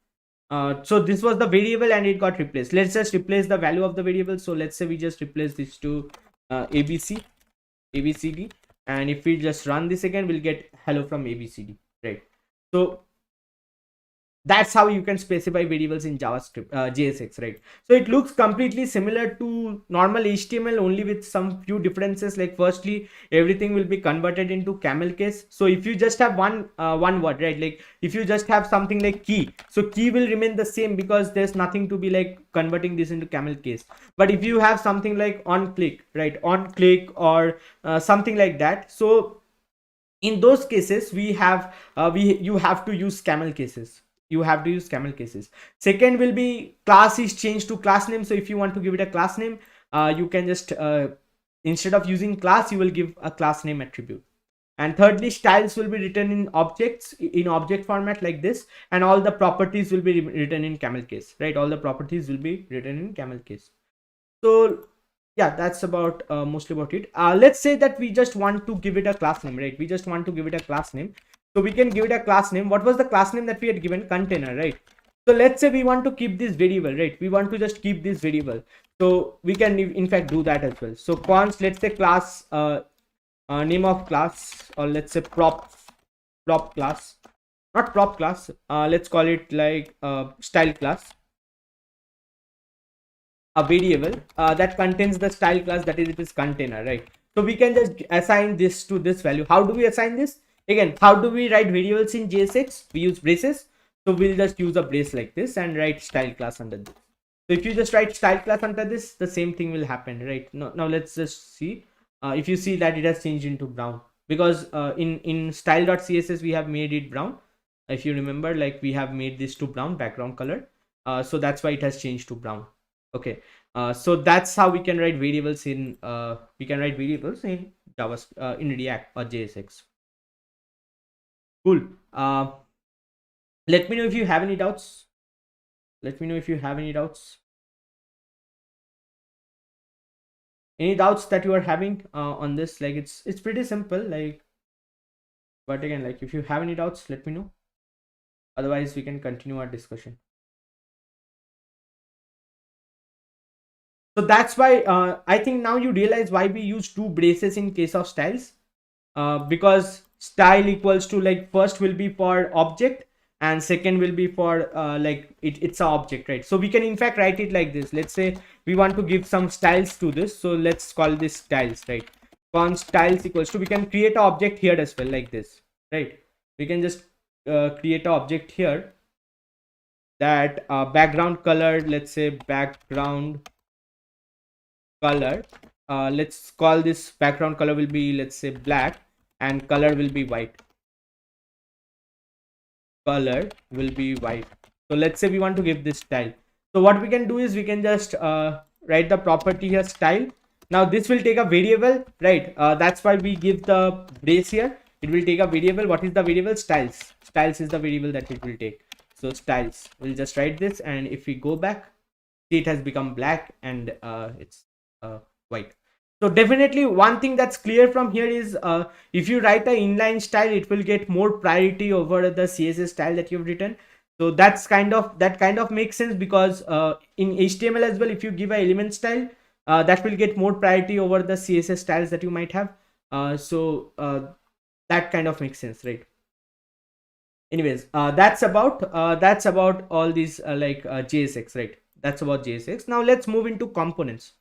[SPEAKER 1] So this was the variable and it got replaced. Let's just replace the value of the variable. So let's say we just replace this to abcd, and if we just run this again, we'll get hello from abcd, right? So that's how you can specify variables in JavaScript, JSX, right? So it looks completely similar to normal HTML, only with some few differences. Like firstly, everything will be converted into camel case. So if you just have one word, right? Like if you just have something like key, so key will remain the same because there's nothing to be like converting this into camel case. But if you have something like on click, right? On click, or something like that, so in those cases we have you have to use camel cases. Second will be class is changed to class name. So if you want to give it a class name, you can just instead of using class, you will give a class name attribute. And thirdly, styles will be written in objects, in object format like this, and all the properties will be written in camel case, right? All the properties will be written in camel case. So yeah, that's about mostly about it. Let's say that we just want to give it a class name, right? We just want to give it a class name. So we can give it a class name. What was the class name that we had given? Container, right? So let's say we want to keep this variable, right? We want to just keep this variable. So we can in fact do that as well. So const, let's say class, name of class, or let's say prop class, not prop class. Let's call it like style class, a variable that contains the style class, that is, it is container, right? So we can just assign this to this value. How do we assign this? Again, how do we write variables in JSX? We use braces. So we'll just use a brace like this and write style class under this. So if you just write style class under this, the same thing will happen, right? Now let's just see. If you see that it has changed into brown, because in style.css we have made it brown. If you remember, like we have made this to brown background color. So that's why it has changed to brown. Okay, so that's how we can write variables in JavaScript, in React or JSX. Cool. Let me know if you have any doubts. Any doubts that you are having on this? Like it's pretty simple, like, but again, like if you have any doubts, let me know. Otherwise, we can continue our discussion. So that's why I think now you realize why we use two braces in case of styles. Because style equals to, like, first will be for object and second will be for like it's a object, right? So we can in fact write it like this. Let's say we want to give some styles to this, so let's call this styles, right? Const styles equals to, we can create an object here as well, like this, right? We can just create an object here that background color, let's say background color, let's call this background color will be, let's say, black, and color will be white. Color will be white. So let's say we want to give this style. So what we can do is we can just write the property here, style. Now this will take a variable, right? That's why we give the brace here. It will take a variable. What is the variable? Styles. Styles is the variable that it will take. So styles, we'll just write this, and if we go back, see, it has become black and it's white. So definitely one thing that's clear from here is if you write an inline style, it will get more priority over the CSS style that you've written. So that kind of makes sense, because in HTML as well, if you give an element style, that will get more priority over the CSS styles that you might have. So that kind of makes sense, right? Anyways, that's about all these JSX, right? That's about JSX. Now let's move into components.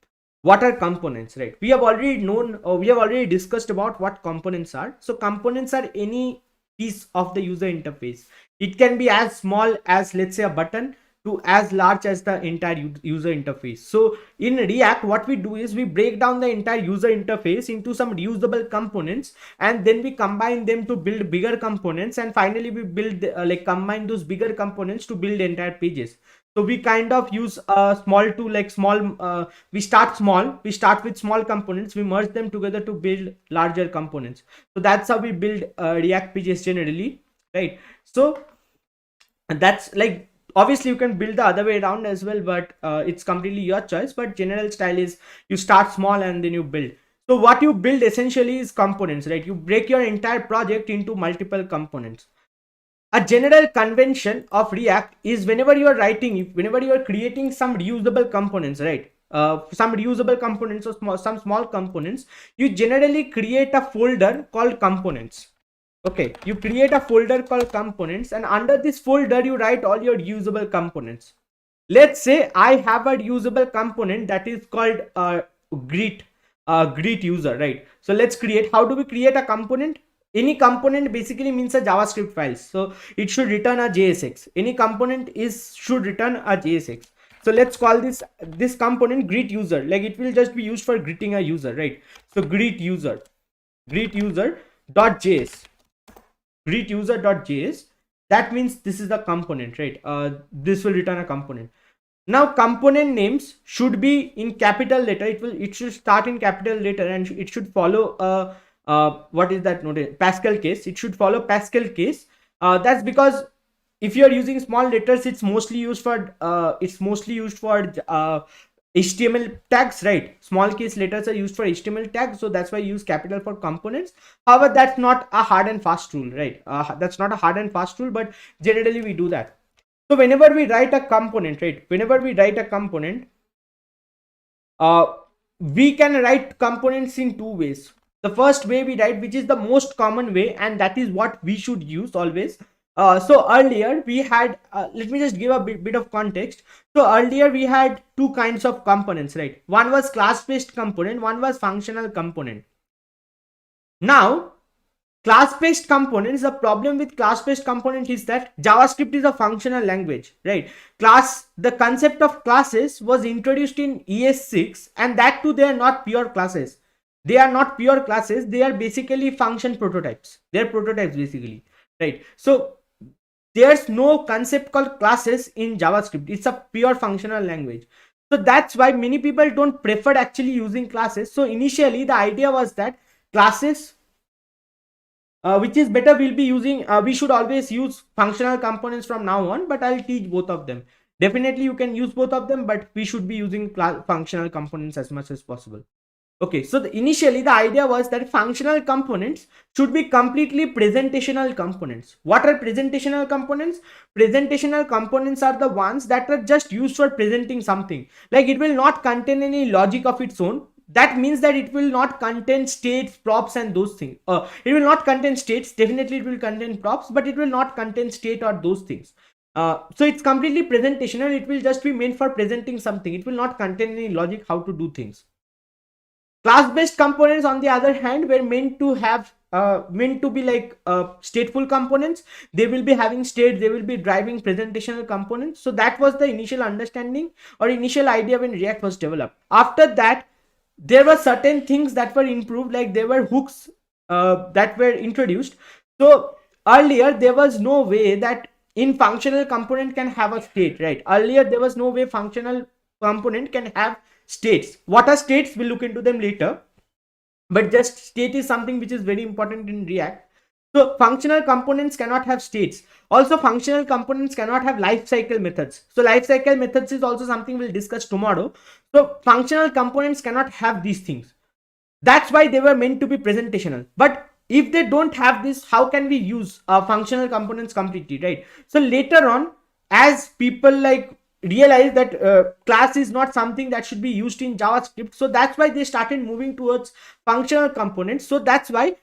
[SPEAKER 1] What are components, right? We have already discussed about what components are. So components are any piece of the user interface. It can be as small as, let's say, a button, to as large as the entire user interface. So in React, what we do is we break down the entire user interface into some reusable components, and then we combine them to build bigger components, and finally we build combine those bigger components to build entire pages. So we kind of use small to like small, we start with small components, we merge them together to build larger components. So that's how we build React pages generally, right? So that's like, obviously you can build the other way around as well, but it's completely your choice. But general style is you start small and then you build. So what you build essentially is components, right? You break your entire project into multiple components. A general convention of React is whenever you are creating some reusable components, right? Some reusable components or some small components, you generally create a folder called components. Okay, you create a folder called components, and under this folder you write all your usable components. Let's say I have a usable component that is called greet user, right? So let's create. How do we create a component? Any component basically means a JavaScript files, so it should return a JSX. Any component should return a JSX. So let's call this component greet user. Like, it will just be used for greeting a user, right? So greet user dot js, greet user.js. That means this is the component, right? This will return a component. Now component names should be in capital letter. It should start in capital letter, and it should follow what is that note? Pascal case. It should follow Pascal case. That's because if you are using small letters, it's mostly used for HTML tags, right? Small case letters are used for HTML tags, so that's why I use capital for components. However, that's not a hard and fast rule, right? That's not a hard and fast rule, but generally we do that. So whenever we write a component, right? We can write components in two ways. The first way we write, which is the most common way, and that is what we should use always. So earlier we had, let me just give a bit of context. So earlier we had two kinds of components, right? One was class-based component, one was functional component. Now, class-based components, the problem with class-based component is that JavaScript is a functional language, right? The concept of classes was introduced in ES6, and that too, they are not pure classes. They are not pure classes. They are basically function prototypes. They are prototypes basically, right? So there's no concept called classes in JavaScript. It's a pure functional language. So that's why many people don't prefer actually using classes. So initially the idea was that classes, which is better, we'll be using, we should always use functional components from now on, but I'll teach both of them. Definitely you can use both of them, but we should be using functional components as much as possible. Okay, so initially the idea was that functional components should be completely presentational components. What are presentational components? Presentational components are the ones that are just used for presenting something. Like it will not contain any logic of its own. That means that it will not contain states, props, and those things. It will not contain states. Definitely, it will contain props, but it will not contain state or those things. So it's completely presentational. It will just be meant for presenting something. It will not contain any logic how to do things. Class-based components, on the other hand, were meant to be like stateful components. They will be having state. They will be driving presentational components. So that was the initial understanding or initial idea when React was developed. After that, there were certain things that were improved, like there were hooks that were introduced. So earlier there was no way that in functional component can have a state, right? Earlier there was no way functional component can have states. What are states? We'll look into them later, but just state is something which is very important in React. So functional components cannot have states. Also, functional components cannot have lifecycle methods. So lifecycle methods is also something we'll discuss tomorrow. So functional components cannot have these things. That's why they were meant to be presentational. But if they don't have this, how can we use functional components completely, right? So later on, as people like realize that class is not something that should be used in JavaScript, so that's why they started moving towards functional components. So that's why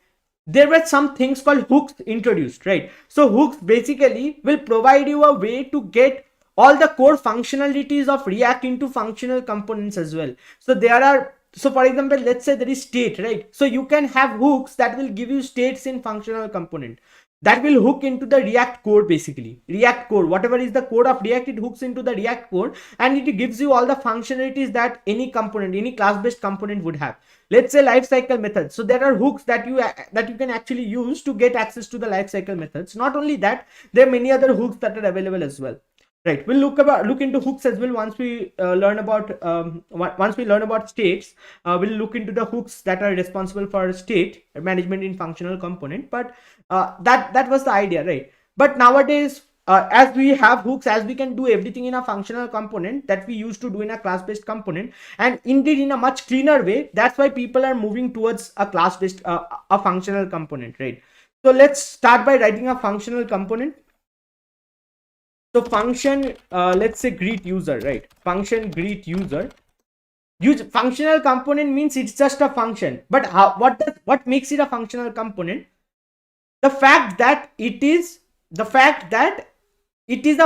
[SPEAKER 1] there were some things called hooks introduced, right? So hooks basically will provide you a way to get all the core functionalities of React into functional components as well. So there are, so for example, let's say there is state, right? So you can have hooks that will give you states in functional component that will hook into the React code. Basically React code, whatever is the code of React, it hooks into the React code and it gives you all the functionalities that any component, any class-based component would have. Let's say lifecycle methods. So there are hooks that you can actually use to get access to the lifecycle methods. Not only that, there are many other hooks that are available as well. Right, we'll look into hooks as well once we learn about states. We'll look into the hooks that are responsible for state management in functional component. But that was the idea, right? But nowadays, as we have hooks, as we can do everything in a functional component that we used to do in a class-based component, and indeed in a much cleaner way. That's why people are moving towards a class-based, a functional component, right? So let's start by writing a functional component. So function, let's say greet user, right? Function greet user. Use functional component means it's just a function. But what makes it a functional component? The fact that it is a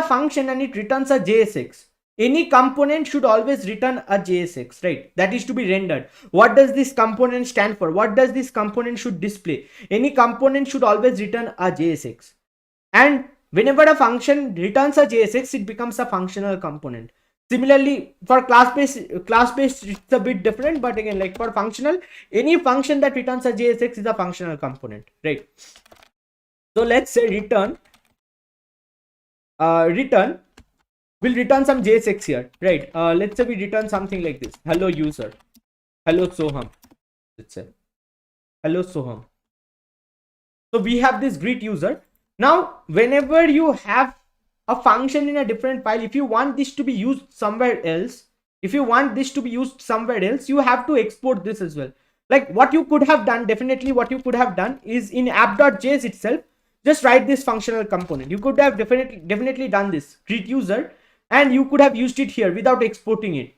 [SPEAKER 1] function and it returns a JSX. Any component should always return a JSX, right? That is to be rendered. What does this component stand for? What does this component should display? Any component should always return a JSX. And whenever a function returns a JSX, it becomes a functional component. Similarly, for class-based, it's a bit different. But again, like for functional, any function that returns a JSX is a functional component, right? So let's say return will return some JSX here, right? Let's say we return something like this: hello user, hello Soham. Let's say hello Soham. So we have this greet user. Now, whenever you have a function in a different file, if you want this to be used somewhere else, you have to export this as well. Like what you could have done, is in app.js itself, just write this functional component. You could have definitely done this greet user, and you could have used it here without exporting it.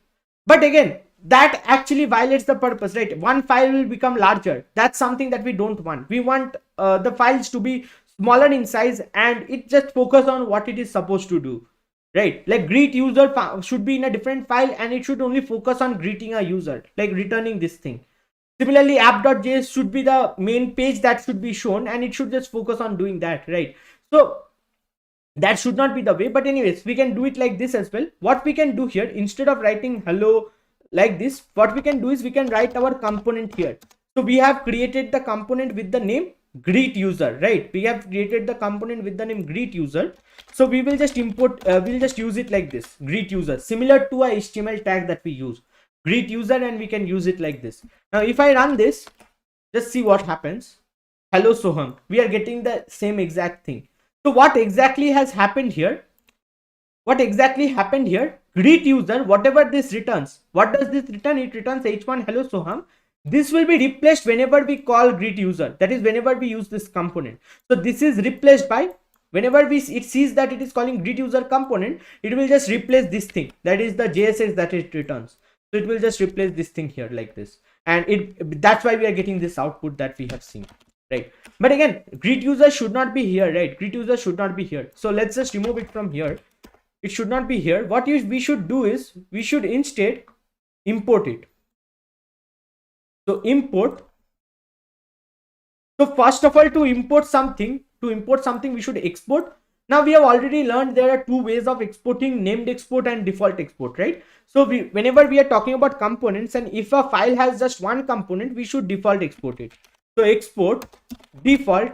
[SPEAKER 1] But again, that actually violates the purpose, right? One file will become larger. That's something that we don't want. We want the files to be smaller in size and it just focus on what it is supposed to do, right? Like greet user should be in a different file and it should only focus on greeting a user, like returning this thing. Similarly, app.js should be the main page that should be shown and it should just focus on doing that, right? So that should not be the way. But anyways, we can do it like this as well. What we can do here, instead of writing hello like this, what we can do is we can write our component here. So we have created the component with the name greet user, right? We have created the component with the name greet user. So we will just import, we'll just use it like this, greet user, similar to a HTML tag that we use, greet user, and we can use it like this. Now if I run this, just see what happens. Hello Soham, we are getting the same exact thing. So what exactly has happened here? Greet user, whatever this returns, what does this return? It returns h1 hello Soham. This will be replaced whenever we call greet user, that is whenever we use this component. So this is replaced by, whenever it sees that it is calling greet user component, it will just replace this thing, that is the JSX that it returns. So it will just replace this thing here like this, and that's why we are getting this output that we have seen, right? But again, greet user should not be here, right? Greet user should not be here. So let's just remove it from here. It should not be here. What we should do is we should instead import it. So import. So first of all, to import something, we should export. Now we have already learned there are two ways of exporting: named export and default export, right? So whenever we are talking about components, and if a file has just one component, we should default export it. So export default.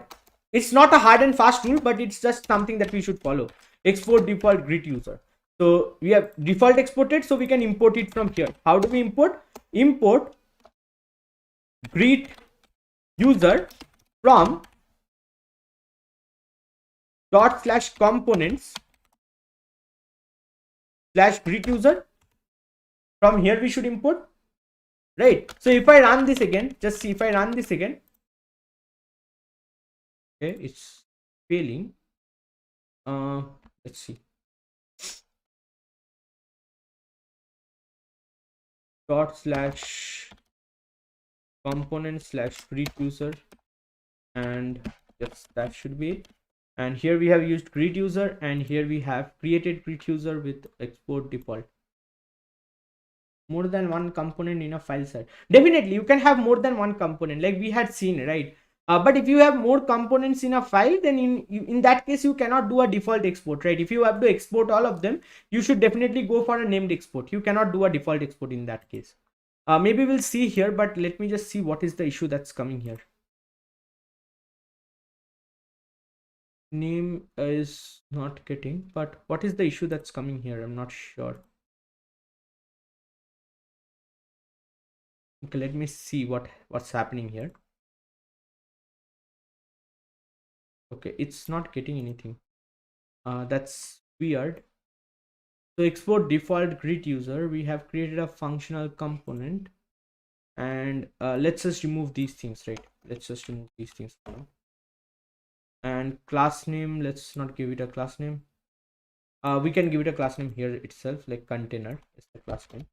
[SPEAKER 1] It's not a hard and fast rule, but it's just something that we should follow. Export default greet user. So we have default exported, so we can import it from here. How do we import? Import greet user from /components /greet user. From here we should import, right? So if I run this again, just see, if I run this again, okay, it's failing. Let's see. /component/greet user, and yes, that should be it. And here we have used greet user, and here we have created greet user with export default. More than one component in a file set, definitely you can have more than one component, like we had seen, right? But if you have more components in a file, then in that case you cannot do a default export, right? If you have to export all of them, you should definitely go for a named export. You cannot do a default export in that case. Maybe we'll see here, but let me just see what is the issue that's coming here. Name is not getting, but what is the issue that's coming here? I'm not sure. Okay, let me see what's happening here. Okay, it's not getting anything. That's weird. So export default greet user, we have created a functional component, and let's just remove these things, right? Let's just remove these things now. And class name, let's not give it a class name. We can give it a class name here itself, like container is the class name.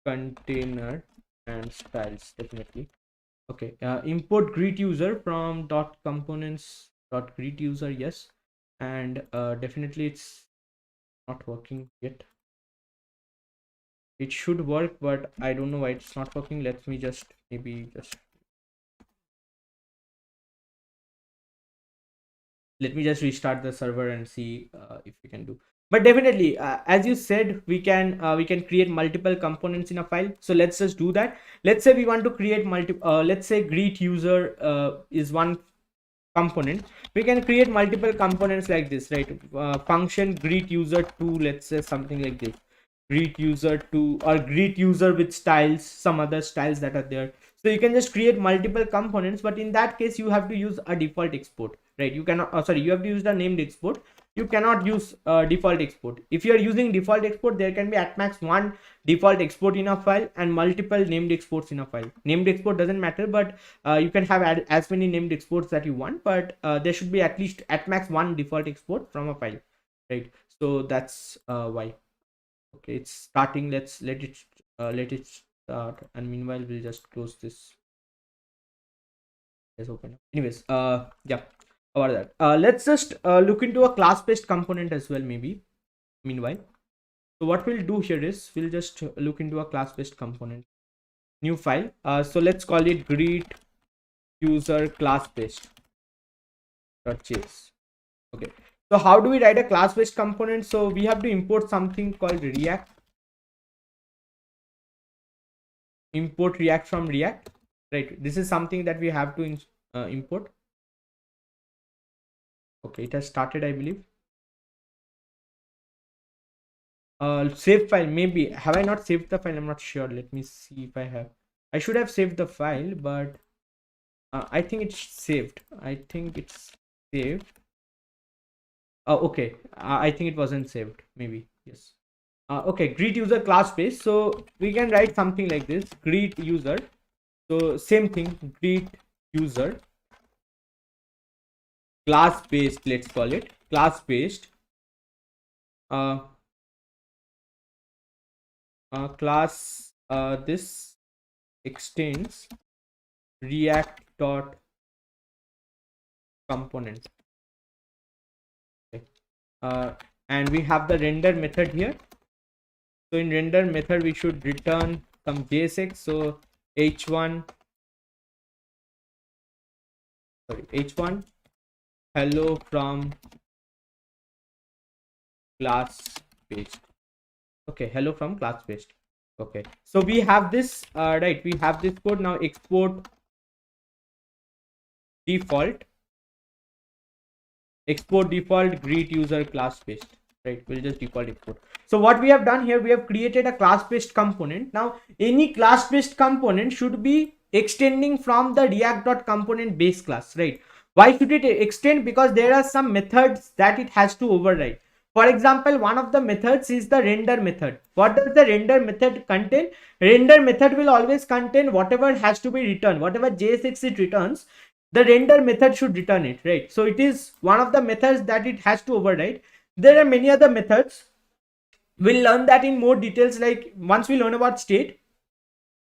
[SPEAKER 1] Container and styles, definitely. Okay, import greet user from .components.greet user, yes. And definitely it's not working yet. It should work, but I don't know why it's not working. Let me just let me just restart the server and see if we can do. But definitely, as you said, we can create multiple components in a file. So let's just do that. Let's say we want to create let's say greet user is one component. We can create multiple components like this, right? Function greet user 2, let's say something like this, greet user 2, or greet user with styles, some other styles that are there. So you can just create multiple components, but in that case you have to use a default export, right? You cannot sorry, you have to use the named export. You cannot use default export. If you are using default export, there can be at max one default export in a file and multiple named exports in a file. Named export doesn't matter, but you can have as many named exports that you want, but there should be at least at max one default export from a file, right? So that's why. Okay, it's starting. Let it start, and meanwhile we'll just close this. Let's open up. Anyways, yeah, about that. Let's just look into a class based component as well, maybe meanwhile. So what we'll do here is we'll just look into a class based component, new file. So let's call it greet user class based .js. Okay, so how do we write a class based component? So we have to import something called React. Import React from React, right? This is something that we have to import. Okay, it has started, I believe. Save file, maybe. Have I not saved the file? I'm not sure. Let me see if I have. I should have saved the file, but I think it's saved. I think it's saved. Oh, okay. I think it wasn't saved. Maybe. Yes. Okay, greet user class based. So we can write something like this: greet user. So same thing, greet user class based. Let's call it class based. Uh, class. This extends React dot component. Okay. And we have the render method here. So in render method, we should return some JSX. So h1, h1 hello from class based. Okay, hello from class based. Okay, so we have this right. We have this code now. Export default. Export default greet user class based. Right, we'll just default export. So what we have done here, we have created a class based component. Now any class based component should be extending from the react.component base class, right? Why should it extend? Because there are some methods that it has to override. For example, one of the methods is the render method. What does the render method contain? Render method will always contain whatever has to be returned, whatever JSX it returns, the render method should return it, right? So it is one of the methods that it has to override. There are many other methods. We'll learn that in more details. Like once we learn about state,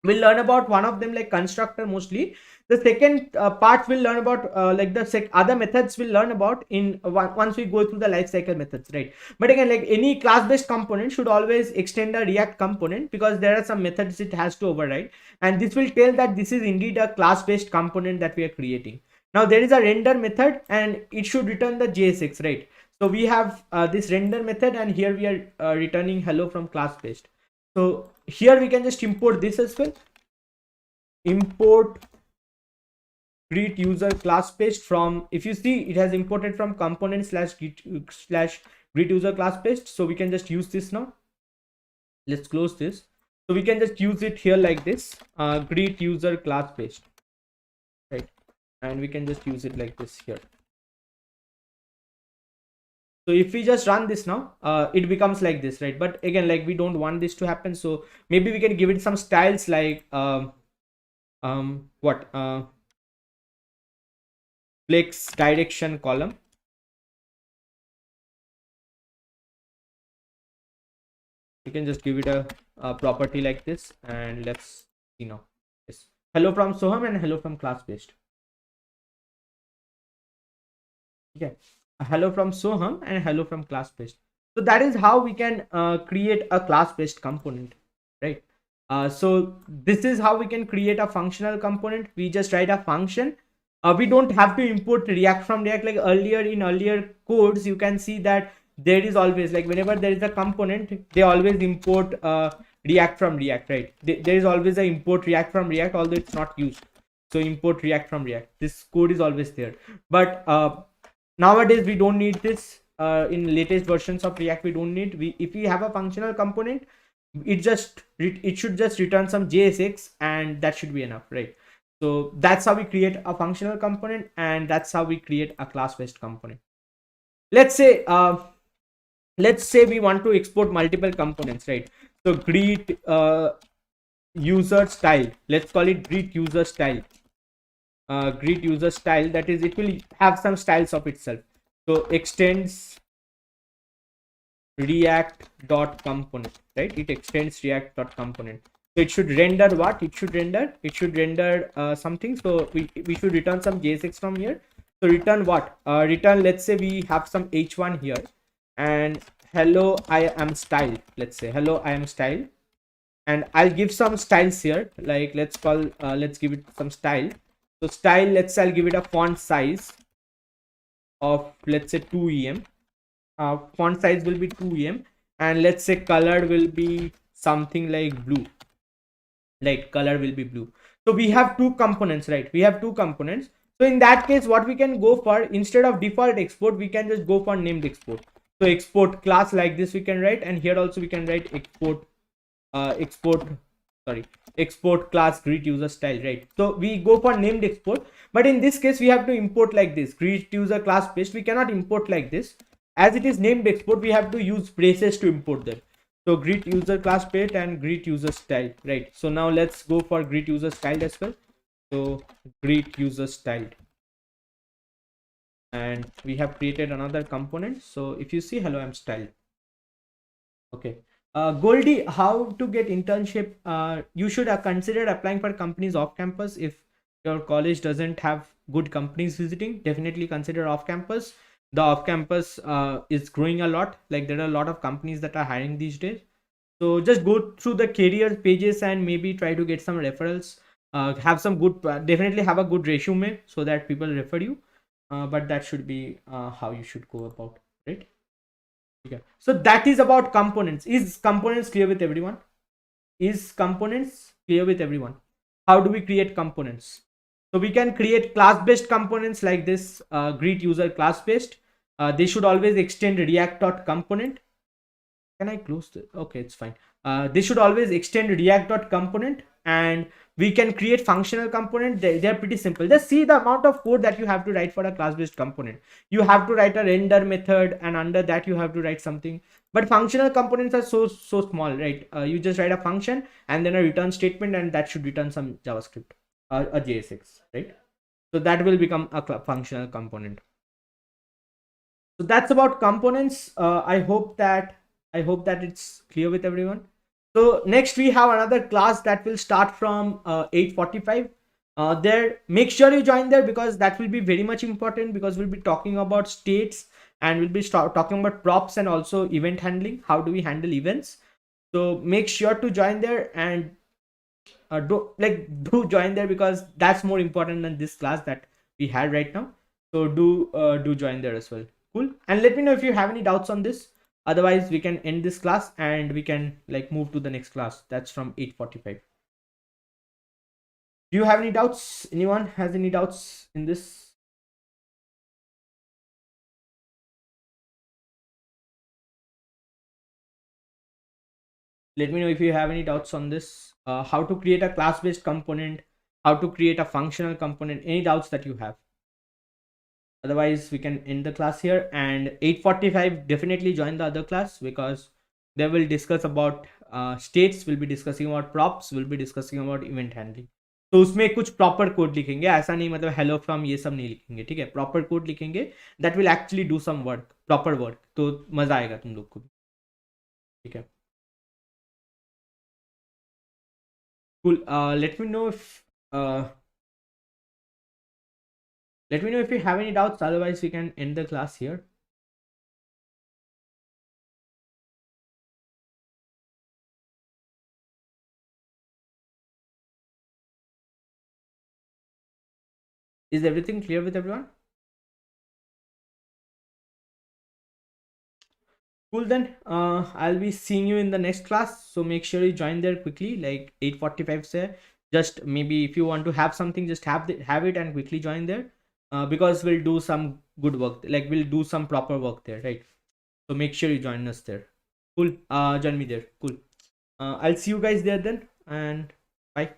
[SPEAKER 1] we'll learn about one of them, like constructor mostly. The second part we'll learn about like the other methods we'll learn about in once we go through the lifecycle methods, right? But again, like any class based component should always extend a react component, because there are some methods it has to override, and this will tell that this is indeed a class based component that we are creating. Now there is a render method and it should return the JSX, right? So we have this render method, and here we are returning hello from class based. So here we can just import this as well. Import greet user class based from, if you see, it has imported from component slash greet user class based. So we can just use this now. Let's close this. So we can just use it here like this, greet user class based, right? And we can just use it like this here. So if we just run this now, it becomes like this, right? But again, like we don't want this to happen, so maybe we can give it some styles like flex direction column. You can just give it a property like this, and let's see now. Yes, hello from Soham and hello from class based. Okay, hello from Soham and hello from class based. So that is how we can create a class based component, right? So this is how we can create a functional component. We just write a function. We don't have to import React from React. Like earlier, in earlier codes, you can see that there is always, like whenever there is a component, they always import React from React, right? There is always a import React from React, although it's not used. So import React from React. This code is always there. But nowadays we don't need this. In latest versions of React, we don't need. If we have a functional component, it should just return some JSX, and that should be enough, right? So that's how we create a functional component, and that's how we create a class based component. Let's say we want to export multiple components, right? So greet user style, let's call it greet user style. Greet user style, that is, it will have some styles of itself. So extends react.component, right? It extends react.component. So it should render what? It should render something. So we should return some JSX from here. So return what? Return, let's say we have some h1 here, and hello I am style. Let's say hello I am style, and I'll give some styles here. Like let's give it some style. So style, let's say I'll give it a font size of, let's say 2em. Font size will be 2em, and let's say color will be something like blue. Like color will be blue. So we have two components, right? We have two components. So in that case, what we can go for, instead of default export, we can just go for named export. So export class like this we can write, and here also we can write export class greet user style, right? So we go for named export, but in this case we have to import like this, greet user class based. We cannot import like this, as it is named export. We have to use braces to import them. So greet user class page and greet user style, right? So now let's go for greet user style as well. So greet user style, and we have created another component. So if you see, hello, I'm styled. Okay. Goldie, how to get internship? You should consider applying for companies off campus. If your college doesn't have good companies visiting, definitely consider off campus. The off campus is growing a lot. Like there are a lot of companies that are hiring these days. So just go through the career pages and maybe try to get some referrals. Have some good, definitely have a good resume so that people refer you. But that should be how you should go about, right? Okay. So that is about components. Is components clear with everyone? Is components clear with everyone? How do we create components? So we can create class-based components like this. Greet user class-based. They should always extend react.component. Can I close this? Okay, it's fine. They should always extend react.component, and we can create functional component. They're pretty simple. Just see the amount of code that you have to write for a class-based component. You have to write a render method, and under that you have to write something. But functional components are so small, right? You just write a function and then a return statement, and that should return some JavaScript, a JSX, right? So that will become a functional component. So that's about components. I hope that it's clear with everyone. So next we have another class that will start from 8:45. There, make sure you join there because that will be very much important, because we'll be talking about states and we'll be talking about props and also event handling. How do we handle events? So make sure to join there, and do join there because that's more important than this class that we had right now. So do join there as well. Cool. And let me know if you have any doubts on this. Otherwise we can end this class and we can like move to the next class that's from 8:45. Do you have any doubts? Anyone has any doubts in this? Let me know if you have any doubts on this. How to create a class based component, how to create a functional component, any doubts that you have. Otherwise we can end the class here, and 8:45 definitely join the other class because they will discuss about states, will be discussing about props, will be discussing about event handling. तो उसमें कुछ proper code लिखेंगे, ऐसा नहीं मतलब hello from ये सब नहीं लिखेंगे, ठीक है? प्रॉपर कोड लिखेंगे that will actually do some work, proper work, तो मजा आएगा तुम लोग को भी, ठीक है? Cool. Uh, let me know if you have any doubts. Otherwise we can end the class here. Is everything clear with everyone? Cool, then I'll be seeing you in the next class, so make sure you join there quickly, like 8:45 say. Just maybe if you want to have something, just have it and quickly join there, because we'll do some good work, like we'll do some proper work there, right? So make sure you join us there. Cool. Join me there. Cool. I'll see you guys there then, and bye.